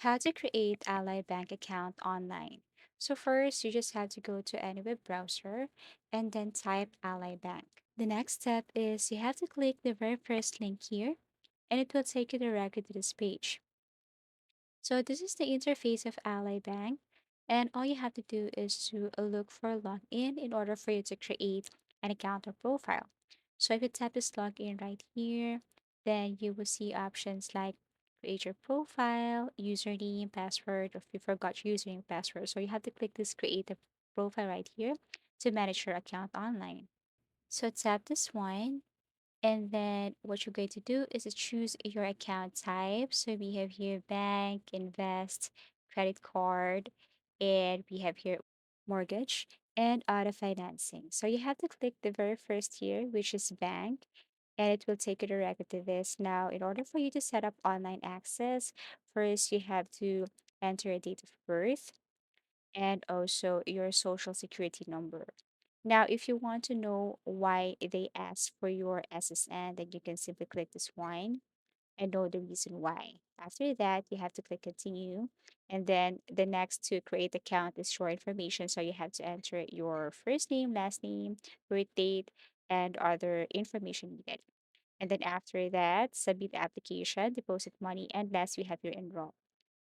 How to create Ally Bank account online. So first, you just have to go to any web browser and then type Ally Bank. The next step is you have to click the very first link here and it will take you directly to this page. So this is the interface of Ally Bank, and all you have to do is to look for login in order for you to create an account or profile. So if you tap this login right here, then you will see options like create your profile, username, password, or if you forgot your username and password. So you have to click this create a profile right here to manage your account online. So tap this one and then what you're going to do is to choose your account type. So we have here bank, invest, credit card, and we have here mortgage and auto financing. So you have to click the very first here, which is bank, and it will take you directly to this. Now, in order for you to set up online access, first you have to enter a date of birth and also your social security number. Now, if you want to know why they ask for your SSN, then you can simply click this one and know the reason why. After that, you have to click continue. And then the next to create account is your information. So you have to enter your first name, last name, birth date, and other information needed. And then after that, submit the application, deposit money, and last we have your enroll.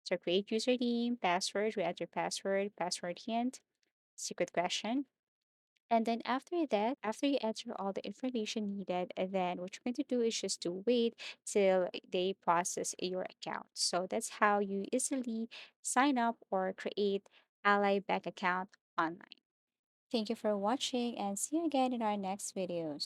So create username, password, we enter password, password hint, secret question. And then after that, after you enter all the information needed, and then what you're going to do is just to wait till they process your account. So that's how you easily sign up or create Ally Bank account online. Thank you for watching and see you again in our next videos.